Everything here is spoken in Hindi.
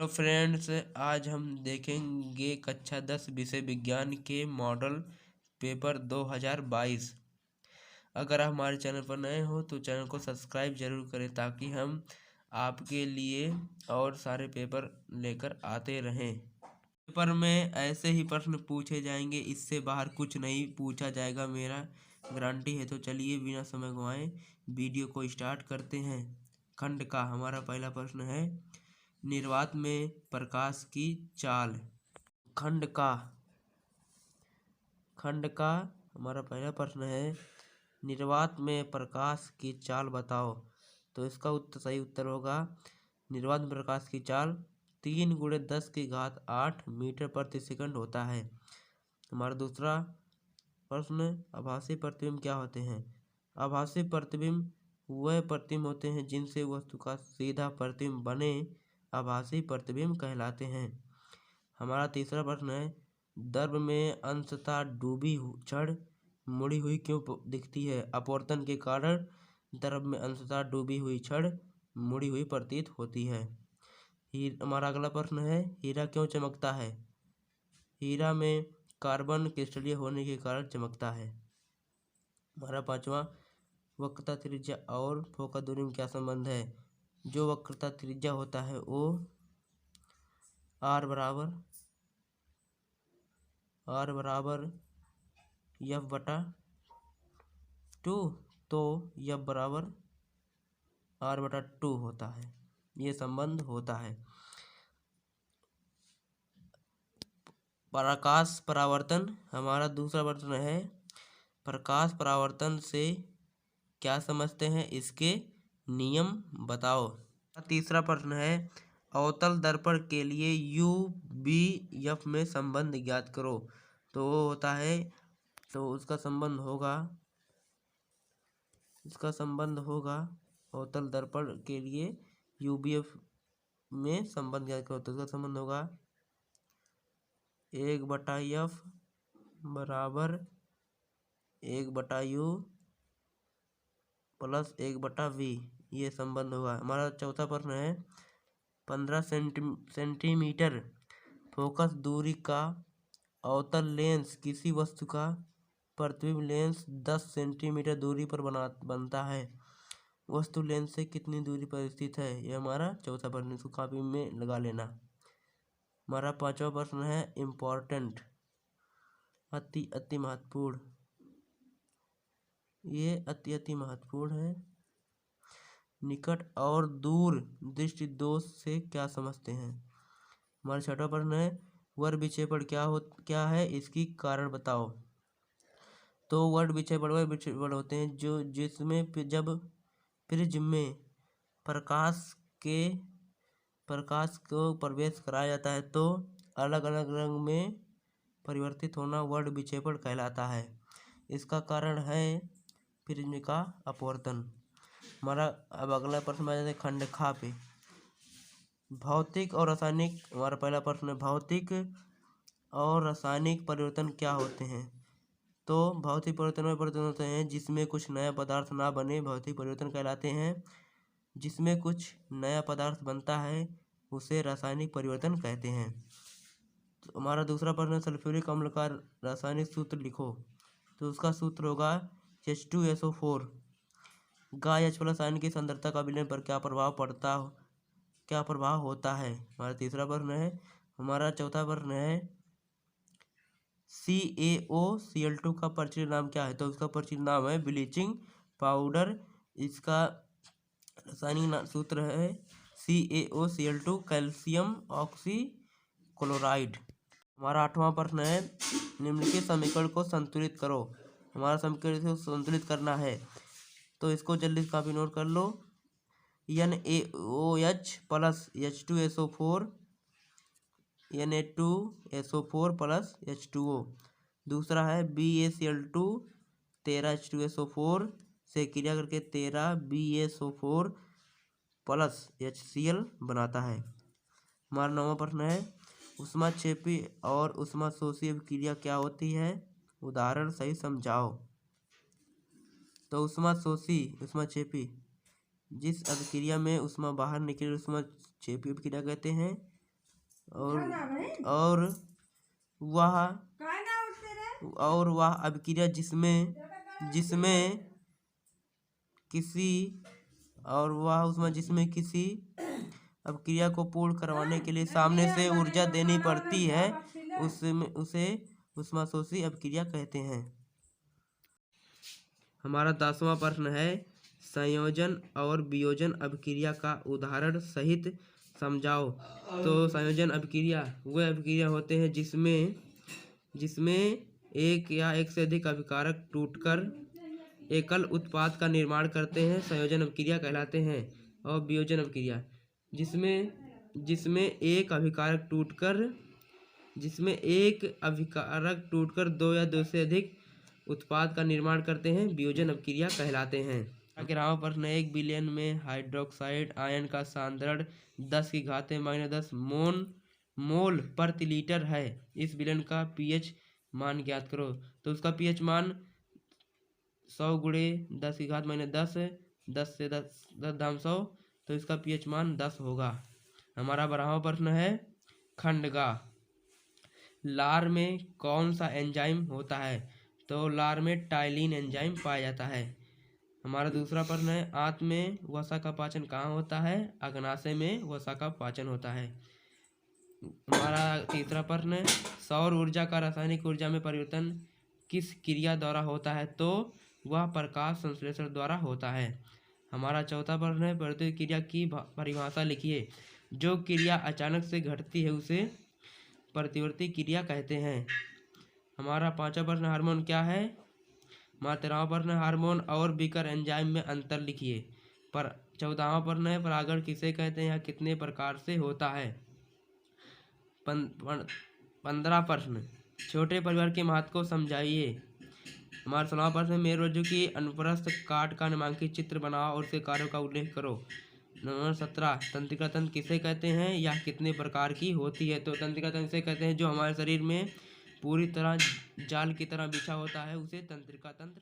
तो फ्रेंड्स, आज हम देखेंगे कक्षा 10 विषय विज्ञान के मॉडल पेपर 2022। अगर आप हमारे चैनल पर नए हो तो चैनल को सब्सक्राइब जरूर करें ताकि हम आपके लिए और सारे पेपर लेकर आते रहें। पेपर में ऐसे ही प्रश्न पूछे जाएंगे, इससे बाहर कुछ नहीं पूछा जाएगा, मेरा गारंटी है। तो चलिए बिना समय गंवाए वीडियो को स्टार्ट करते हैं। खंड का हमारा पहला प्रश्न है, निर्वात में प्रकाश की चाल। खंड का हमारा पहला प्रश्न है, निर्वात में प्रकाश की चाल बताओ। तो इसका सही उत्तर होगा, निर्वात में प्रकाश की चाल 3 × 10⁸ मीटर प्रति सेकंड होता है। हमारा दूसरा प्रश्न, आभासी प्रतिबिंब क्या होते हैं। आभासी प्रतिबिंब वह प्रतिबिंब होते हैं जिनसे वस्तु का सीधा प्रतिबिंब बने, आभासी प्रतिबिंब कहलाते हैं। हमारा तीसरा प्रश्न है, द्रव में अंशतः डूबी छड़ मुड़ी हुई क्यों दिखती है। अपवर्तन के कारण द्रव में अंशतः डूबी हुई छड़ मुड़ी हुई प्रतीत होती है। हमारा अगला प्रश्न है, हीरा क्यों चमकता है। हीरा में कार्बन क्रिस्टलीय होने के कारण चमकता है। हमारा पांचवा, वक्रता त्रिज्या और फोकस दूरी में क्या संबंध है। जो वक्रता त्रिज्या होता है वो R बराबर F/2, तो F बराबर R/2 होता है, ये संबंध होता है। प्रकाश परावर्तन हमारा दूसरा प्रश्न है, प्रकाश परावर्तन से क्या समझते हैं, इसके नियम बताओ। तीसरा प्रश्न है, अवतल दर्पण के लिए UVF में संबंध ज्ञात करो। तो वो होता है, तो उसका संबंध होगा अवतल दर्पण के लिए UVF में संबंध ज्ञात करो। तो उसका संबंध होगा 1/F बराबर 1/U प्लस 1/V, ये संबंध होगा। हमारा चौथा प्रश्न है, 15 सेंटीमीटर फोकस दूरी का अवतल लेंस किसी वस्तु का प्रतिबिंब लेंस 10 सेंटीमीटर दूरी पर बनता है। वस्तु लेंस से कितनी दूरी पर स्थित है, यह हमारा चौथा प्रश्न, इसको कॉपी में लगा लेना। हमारा पांचवा प्रश्न है, इम्पोर्टेंट, अति महत्वपूर्ण, ये अति महत्वपूर्ण है। निकट और दूर दृष्टि दोष से क्या समझते हैं। हमारा छठा प्रश्न है, वर्ग विक्षेपण क्या है, इसकी कारण बताओ। तो वर्ग विक्षेपण होते हैं जिसमें जब प्रिज्म में प्रकाश को प्रवेश कराया जाता है तो अलग अलग रंग में परिवर्तित होना वर्ग विक्षेपण कहलाता है। इसका कारण है प्रिज्म का अपवर्तन। हमारा अब अगला प्रश्न आ जाता है खंड खा पे, भौतिक और रासायनिक। हमारा पहला प्रश्न है, भौतिक और रासायनिक परिवर्तन क्या होते हैं। तो भौतिक परिवर्तन में परिवर्तन होते हैं जिसमें कुछ नया पदार्थ ना बने, भौतिक परिवर्तन कहलाते हैं। जिसमें कुछ नया पदार्थ बनता है उसे रासायनिक परिवर्तन कहते हैं। तो हमारा दूसरा प्रश्न, सल्फ्यूरिक अम्ल का रासायनिक सूत्र लिखो। तो उसका सूत्र होगा H2SO4। गाय H+ आयन की सांद्रता का विलयन पर क्या प्रभाव होता है। हमारा तीसरा प्रश्न है। हमारा चौथा प्रश्न है, CaOCl2 का परिचित नाम क्या है। तो उसका परिचित नाम है ब्लीचिंग पाउडर। इसका रासायनिक सूत्र है CaOCl2, कैल्शियम ऑक्सीक्लोराइड। हमारा आठवां प्रश्न है, निम्नलिखित समीकरण को संतुलित करो। हमारा समीकरण को संतुलित करना है तो इसको जल्दी कॉपी नोट कर लो। NaOH plus H2SO4 Na2SO4 plus H2O। दूसरा है BaCl2 13H2SO4 से क्रिया करके 13BaSO4 प्लस HCl बनाता है। हमारा नौवां प्रश्न है, ऊष्माक्षेपी और ऊष्माशोषी अभिक्रिया क्या होती है, उदाहरण सही समझाओ। तो ऊष्माक्षेपी जिस अभिक्रिया में ऊष्मा बाहर निकले ऊष्माक्षेपी अभिक्रिया कहते हैं। और वह अभिक्रिया जिसमें किसी अभिक्रिया को पूर्ण करवाने के लिए सामने से ऊर्जा देनी पड़ती है उसे ऊष्माशोषी अभिक्रिया कहते हैं। हमारा 10वां प्रश्न है, संयोजन और वियोजन अभिक्रिया का उदाहरण सहित समझाओ। तो संयोजन अभिक्रिया वह अभिक्रिया होते हैं जिसमें एक या एक से अधिक अभिकारक टूटकर एकल उत्पाद का निर्माण करते हैं, संयोजन अभिक्रिया कहलाते हैं। और वियोजन अभिक्रिया जिसमें एक अभिकारक टूटकर दो या दो से अधिक उत्पाद का निर्माण करते हैं, वियोजन अभिक्रिया कहलाते हैं। 11वां प्रश्न, 1 बिलियन में हाइड्रोक्साइड आयन का सांद्रण 10⁻⁻10 मोल प्रति लीटर है। इस विलयन का पीएच मान ज्ञात करो। तो उसका पीएच मान 100 × 10⁻10 10 से 10⁻100, तो इसका पीएच मान 10 होगा। हमारा 12वां प्रश्न है, खंडगा लार में कौन सा एंजाइम होता है। तो लार में टाइलिन एंजाइम पाया जाता है। हमारा दूसरा प्रश्न है, आंत में वसा का पाचन कहाँ होता है। अग्नाशय में वसा का पाचन होता है। हमारा तीसरा प्रश्न है, सौर ऊर्जा का रासायनिक ऊर्जा में परिवर्तन किस क्रिया द्वारा होता है। तो वह प्रकाश संश्लेषण द्वारा होता है। हमारा चौथा प्रश्न है, प्रतिवर्ती क्रिया की परिभाषा लिखिए। जो क्रिया अचानक से घटती है उसे प्रतिवर्ती क्रिया कहते हैं। हमारा 5वां प्रश्न, हार्मोन क्या है। हमारा 13वां प्रश्न, हार्मोन और बीकर एंजाइम में अंतर लिखिए। पर 14वां प्रश्न है, परागण किसे कहते हैं, यह कितने प्रकार से होता है। 15वां प्रश्न, छोटे परिवार के महत्व को समझाइए। हमारा 16वां प्रश्न, मेरुरज्जु की अनुप्रस्थ काट का नामांकित चित्र बनाओ और उसके कार्यों का उल्लेख करो। नंबर 17, तंत्रिका तंत्र किसे कहते हैं, यह कितने प्रकार की होती है। तो तंत्रिका तंत्र से कहते हैं जो हमारे शरीर में पूरी तरह जाल की तरह बिछा होता है, उसे तंत्रिका तंत्र